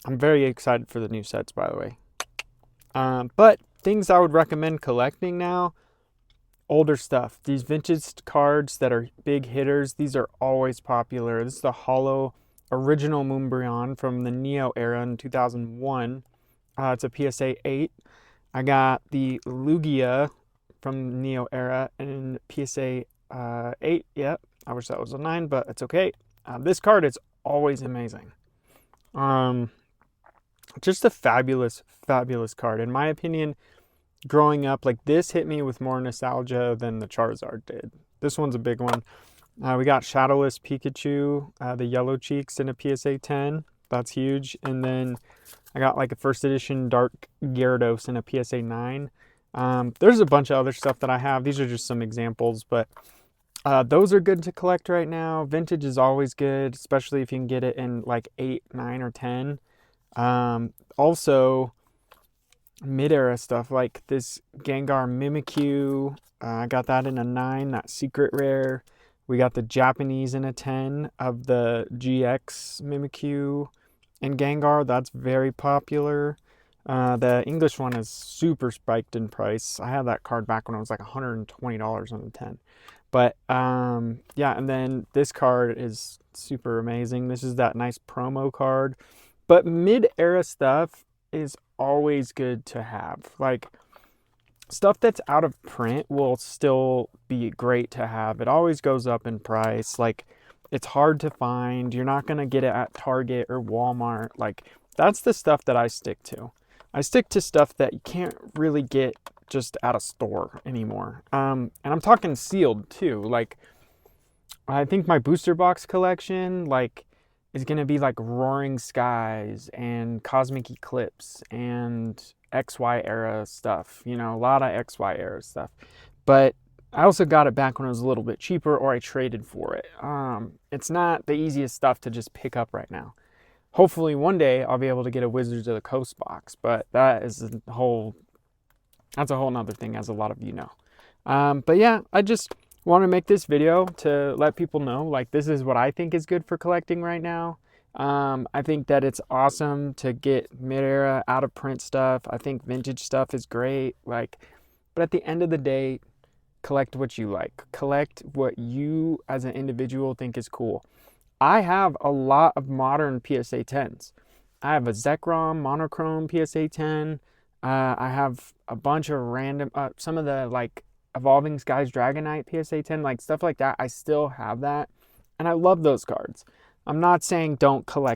I'm very excited for the new sets, by the way. But things I would recommend collecting now, older stuff. These vintage cards that are big hitters, these are always popular. This is the Holo original Moonbryon from the Neo era in 2001. It's a PSA 8. I got the Lugia from Neo era in PSA 8. Yep, I wish that was a 9, but it's okay. This card is always amazing. Um, just a fabulous, fabulous card. In my opinion, growing up, like this hit me with more nostalgia than the Charizard did. This one's a big one. We got Shadowless Pikachu, the Yellow Cheeks in a PSA 10. That's huge. And then I got like a first edition Dark Gyarados in a PSA 9. There's a bunch of other stuff that I have. These are just some examples, but those are good to collect right now. Vintage is always good, especially if you can get it in like 8, 9, or 10. Also, mid-era stuff like this Gengar Mimikyu. I got that in a 9, that secret rare. We got the Japanese in a 10 of the GX Mimikyu and Gengar. That's very popular. The English one is super spiked in price. I had that card back when it was like $120 on the 10. But yeah, and then this card is super amazing. This is that nice promo card. But mid-era stuff is always good to have. Like stuff that's out of print will still be great to have. It always goes up in price. Like it's hard to find. You're not going to get it at Target or Walmart. Like that's the stuff that I stick to. I stick to stuff that you can't really get just at a store anymore. And I'm talking sealed too. Like I think my booster box collection like is going to be like Roaring Skies and Cosmic Eclipse and XY era stuff, you know, a lot of XY era stuff. But I also got it back when it was a little bit cheaper or I traded for it. It's not the easiest stuff to just pick up right now. Hopefully one day I'll be able to get a Wizards of the Coast box, but that's a whole nother thing, as a lot of you know. But yeah, I just want to make this video to let people know, like, this is what I think is good for collecting right now. I think that it's awesome to get mid-era out of print stuff. I think vintage stuff is great. Like, but at the end of the day, collect what you like. Collect what you as an individual think is cool. I have a lot of modern PSA 10s. I have a Zekrom monochrome PSA 10. I have a bunch of random, some of the like Evolving Skies Dragonite PSA 10, like stuff like that. I still have that. And I love those cards. I'm not saying don't collect